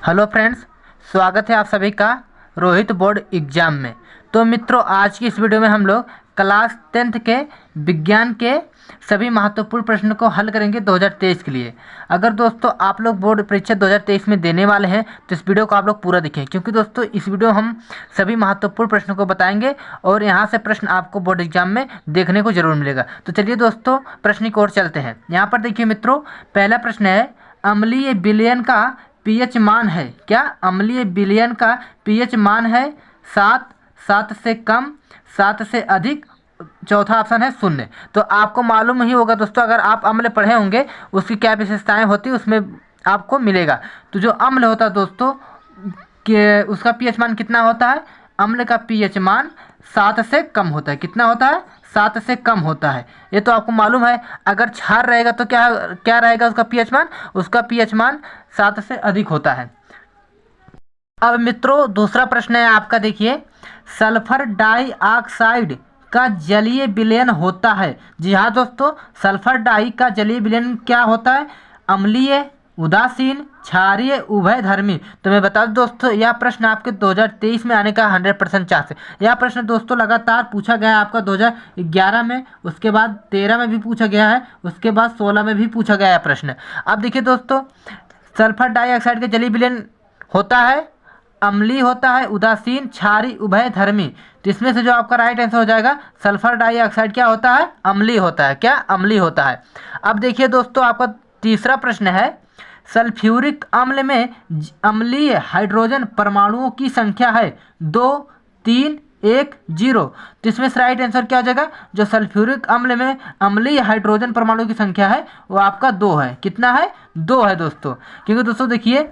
Hello friends, स्वागत है आप सभी का रोहित बोर्ड एग्ज़ाम में। तो मित्रों, आज की इस वीडियो में हम लोग क्लास 10th के विज्ञान के सभी महत्वपूर्ण प्रश्नों को हल करेंगे 2023 के लिए। अगर दोस्तों आप लोग बोर्ड परीक्षा 2023 में देने वाले हैं तो इस वीडियो को आप लोग पूरा देखें, क्योंकि दोस्तों इस वीडियो हम सभी महत्वपूर्ण प्रश्नों को बताएंगे और यहाँ से प्रश्न आपको बोर्ड एग्जाम में देखने को जरूर मिलेगा। तो चलिए दोस्तों प्रश्न की ओर चलते हैं। यहाँ पर देखिए मित्रों, पहला प्रश्न है, अम्लीय विलयन का पीएच मान है क्या? अम्लीय विलयन का पीएच मान है 7, 7 से कम, 7 से अधिक, चौथा ऑप्शन है 0। तो आपको मालूम ही होगा दोस्तों, अगर आप अम्ल पढ़े होंगे उसकी क्या विशेषताएं होती है उसमें आपको मिलेगा। तो जो अम्ल होता है दोस्तों कि उसका पीएच मान कितना होता है? अम्ल का पीएच मान 7 से कम होता है। कितना होता है? 7 से कम होता है। ये तो आपको मालूम है। अगर क्षार रहेगा तो क्या रहेगा उसका पीएच मान? उसका पीएच मान 7 से अधिक होता है। अब मित्रों दूसरा प्रश्न है आपका, देखिए, सल्फर डाइऑक्साइड का जलीय विलयन होता है। जी हाँ दोस्तों, सल्फर डाई का जलीय विलयन क्या होता है? अम्लीय, उदासीन, क्षारीय, उभयधर्मी। तो मैं बता दूं दोस्तों, यह प्रश्न आपके 2023 में आने का 100% चांस है। यह प्रश्न दोस्तों लगातार पूछा गया है आपका 2011 में, उसके बाद 13 में भी पूछा गया है, उसके बाद 16 में भी पूछा गया है प्रश्न। अब देखिए दोस्तों, सल्फर डाइऑक्साइड का जलीय विलयन होता है, अम्लीय होता है, उदासीन, क्षारीय, उभयधर्मी। तो इसमें से जो आपका राइट आंसर हो जाएगा, सल्फर डाइऑक्साइड क्या होता है? अम्लीय होता है। क्या? अम्लीय होता है। अब देखिए दोस्तों, आपका तीसरा प्रश्न है, सल्फ्यूरिक अम्ल में अम्लीय हाइड्रोजन परमाणुओं की संख्या है 2, 3, 1, 0। तो इसमें से राइट आंसर क्या हो जाएगा? जो सल्फ्यूरिक अम्ल में अम्लीय हाइड्रोजन परमाणु की संख्या है वो आपका 2 है। कितना है? 2 है दोस्तों। क्योंकि दोस्तों देखिए,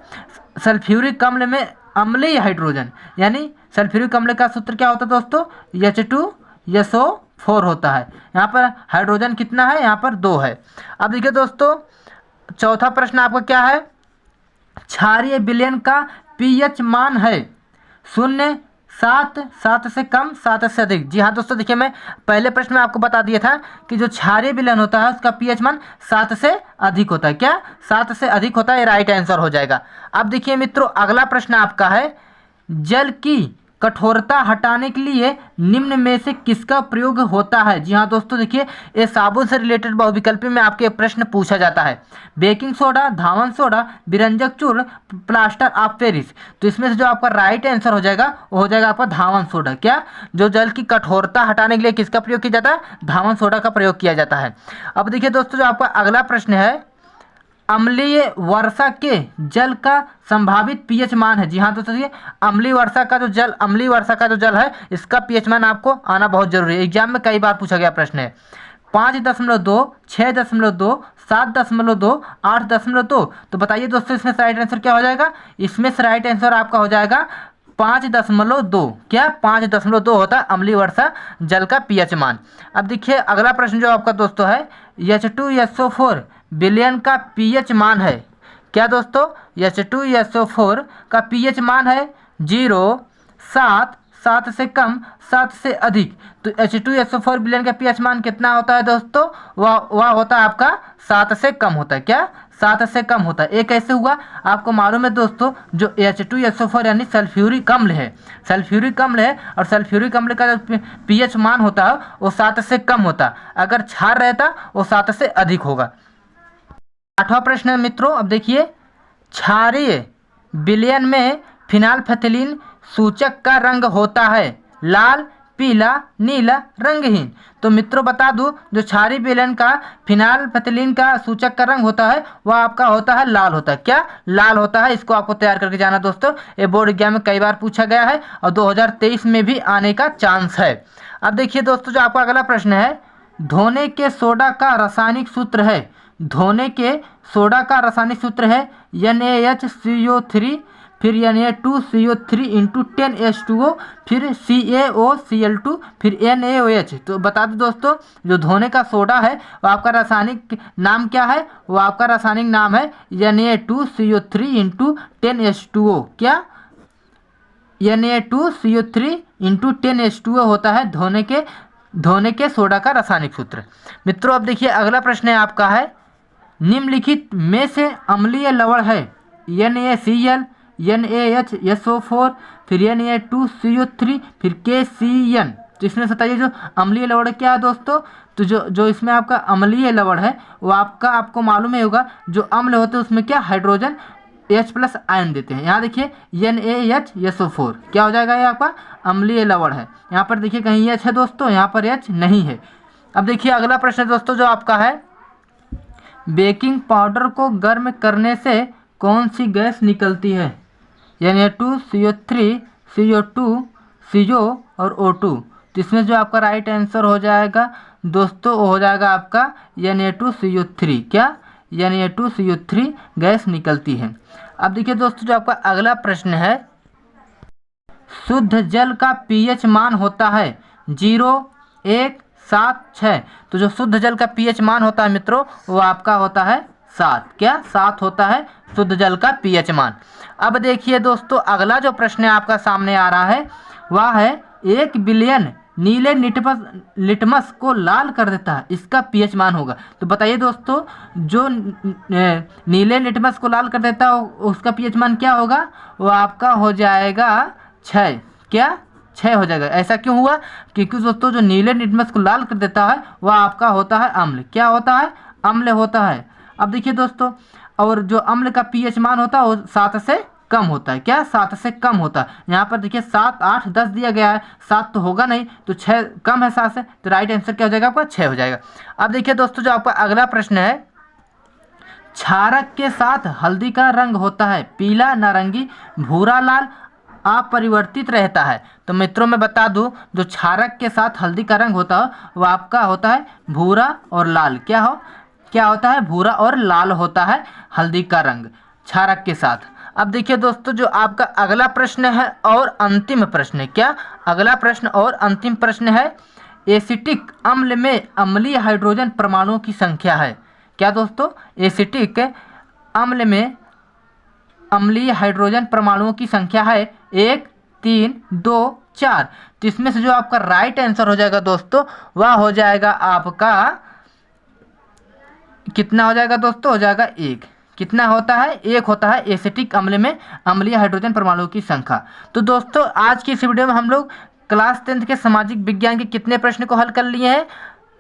सल्फ्यूरिक अम्ल में अम्लीय हाइड्रोजन, यानी सल्फ्यूरिक अम्ल का सूत्र क्या होता है दोस्तों? H2SO4 होता है। यहाँ पर हाइड्रोजन कितना है? यहाँ पर 2 है। अब देखिए दोस्तों, चौथा प्रश्न आपका क्या है? क्षारीय विलयन का पीएच मान है 0, 7, 7 से कम, 7 से अधिक। जी हाँ दोस्तों, देखिए मैं पहले प्रश्न में आपको बता दिया था कि जो क्षारीय विलयन होता है उसका पीएच मान 7 से अधिक होता है। क्या? 7 से अधिक होता है। ये राइट आंसर हो जाएगा। अब देखिए मित्रों, अगला प्रश्न आपका है, जल की कठोरता हटाने के लिए निम्न में से किसका प्रयोग होता है? जी हाँ दोस्तों, देखिए ये साबुन से रिलेटेड बहुविकल्पी में आपके प्रश्न पूछा जाता है। बेकिंग सोडा, धावन सोडा, विरंजक चूर्ण, प्लास्टर ऑफ पेरिस। तो इसमें से जो आपका राइट आंसर हो जाएगा वो हो जाएगा आपका धावन सोडा। क्या? जो जल की कठोरता हटाने के लिए किसका प्रयोग किया जाता है? धावन सोडा का प्रयोग किया जाता है। अब देखिए दोस्तों, जो आपका अगला प्रश्न है, अम्लीय वर्षा के जल का संभावित पीएच मान है। जी हाँ दोस्तों, ये अम्लीय वर्षा का जो जल है इसका पीएच मान आपको आना बहुत जरूरी है। एग्जाम में कई बार पूछा गया प्रश्न है। 5.2, 6.2, 7.2, 8.2। तो बताइए दोस्तों, इसमें से राइट आंसर क्या हो जाएगा? इसमें से राइट आंसर आपका हो जाएगा 5.2। क्या? 5.2 होता है अम्लीय वर्षा जल का पीएच मान। अब देखिए अगला प्रश्न जो आपका दोस्तों है, H2SO4 विलयन का पीएच मान है क्या दोस्तों? H2SO4 का पीएच मान है 0, 7, 7 से कम, 7 से अधिक। तो H2SO4 विलयन का पीएच मान कितना होता है दोस्तों? वह होता है आपका 7 से कम होता है। क्या? 7 से कम होता है। एक कैसे हुआ? आपको मालूम है दोस्तों, जो H2SO4 यानी सल्फ्यूरिक अम्ल है, और सल्फ्यूरिक अम्ल का जो पीएच मान होता है वो 7 से कम होता। अगर क्षार रहता वो 7 से अधिक होगा। 8वां प्रश्न है मित्रों, अब देखिए, क्षारीय विलयन में फिनाइलफेथिलीन सूचक का रंग होता है लाल, पीला, नीला, रंगहीन। तो मित्रों बता दूं, जो क्षारीय विलयन का फिनाइलफेथिलीन का सूचक का रंग होता है वह आपका होता है लाल होता है। क्या? लाल होता है। इसको आपको तैयार करके जाना दोस्तों, ये बोर्ड एग्जाम में कई बार पूछा गया है और 2023 में भी आने का चांस है। अब देखिए दोस्तों, जो आपका अगला प्रश्न है, धोने के सोडा का रासायनिक सूत्र है, धोने के सोडा का रासायनिक सूत्र है NaHCO3, फिर Na2CO3 इंटू 10H2O, फिर CaOCl2, फिर NaOH। तो बता दो दोस्तों, जो धोने का सोडा है वो आपका रासायनिक नाम क्या है? वो आपका रासायनिक नाम है Na2CO3 इंटू 10H2O। क्या? Na2CO3 इंटू 10H2O होता है धोने के सोडा का रासायनिक सूत्र। मित्रों अब देखिए अगला प्रश्न है आपका है, निम्नलिखित में से अम्लीय लवण है NaCl, NaHSO4, फिर Na2CO3, फिर KCN। तो इसमें बताइए जो अम्लीय लवण क्या है दोस्तों। तो जो इसमें आपका अम्लीय लवण है वो आपको मालूम ही होगा, जो अम्ल होते हैं उसमें क्या हाइड्रोजन H+ आयन देते हैं। यहाँ देखिए NaHSO4 क्या हो जाएगा, ये आपका अम्लीय लवण है। यहाँ पर देखिए कहीं H है दोस्तों, यहाँ पर H नहीं है। अब देखिए अगला प्रश्न दोस्तों जो आपका है, बेकिंग पाउडर को गर्म करने से कौन सी गैस निकलती है। Na2CO3, CO2, CO और O2। तो इसमें जो आपका राइट आंसर हो जाएगा दोस्तों वो हो जाएगा आपका Na2CO3। क्या, Na2CO3 गैस निकलती है। अब देखिए दोस्तों जो आपका अगला प्रश्न है, शुद्ध जल का pH मान होता है 0, 1, 7, 6। तो जो शुद्ध जल का pH मान होता है मित्रों वो आपका होता है 7। क्या, 7 होता है शुद्ध जल का pH मान। अब देखिए दोस्तों अगला जो प्रश्न आपका सामने आ रहा है वह है 1 बिलियन नीले लिटमस को लाल कर देता है, इसका pH मान होगा। तो बताइए दोस्तों जो नीले लिटमस को लाल कर देता है उसका pH मान क्या होगा, वो आपका हो जाएगा 6। क्या, 6 हो जाएगा। ऐसा क्यों हुआ, क्योंकि दोस्तों जो नीले लिटमस को लाल कर देता है वह आपका होता है अम्ल। क्या होता है, अम्ल होता है। अब देखिए दोस्तों और जो अम्ल का pH मान होता है वो 7 से कम होता है। क्या, 7 से कम होता है। यहाँ पर देखिए 7, 8, 10 दिया गया है, 7 तो होगा नहीं, तो 6 कम है 7 से, तो राइट आंसर क्या हो जाएगा आपका 6 हो जाएगा। अब देखिए दोस्तों जो आपका अगला प्रश्न है, क्षारक के साथ हल्दी का रंग होता है पीला, नारंगी, भूरा, लाल, अपरिवर्तित रहता है। तो मित्रों मैं बता दूं जो क्षारक के साथ हल्दी का रंग होता है वो आपका होता है भूरा और लाल। क्या होता है, भूरा और लाल होता है हल्दी का रंग क्षारक के साथ। अब देखिए दोस्तों जो आपका अगला प्रश्न है और अंतिम प्रश्न है। क्या, अगला प्रश्न और अंतिम प्रश्न है, एसिटिक अम्ल में अम्लीय हाइड्रोजन परमाणुओं की संख्या है। क्या दोस्तों, एसिटिक अम्ल में अम्लीय हाइड्रोजन परमाणुओं की संख्या है 1, 3, 2, 4। तो इसमें से जो आपका राइट आंसर हो जाएगा दोस्तों वह हो जाएगा आपका कितना हो जाएगा दोस्तों, हो जाएगा 1। कितना होता है, 1 होता है एसिटिक अम्ल में अम्लीय हाइड्रोजन परमाणुओं की संख्या। तो दोस्तों आज की इस वीडियो में हम लोग क्लास 10th के सामाजिक विज्ञान के कितने प्रश्न को हल कर लिए हैं,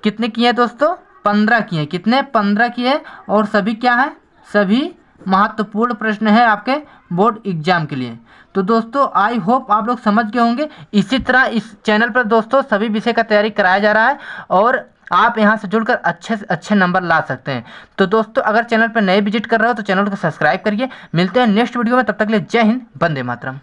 कितने किए हैं दोस्तों, 15 किए। कितने, 15 किए। और सभी क्या है, सभी महत्वपूर्ण प्रश्न है आपके बोर्ड एग्जाम के लिए। तो दोस्तों आई होप आप लोग समझ गए होंगे। इसी तरह इस चैनल पर दोस्तों सभी विषय का तैयारी कराया जा रहा है और आप यहां से जुड़कर अच्छे से अच्छे नंबर ला सकते हैं। तो दोस्तों अगर चैनल पर नए विजिट कर रहे हो तो चैनल को सब्सक्राइब करिए। मिलते हैं नेक्स्ट वीडियो में, तब तक के लिए जय हिंद, वंदे मातरम।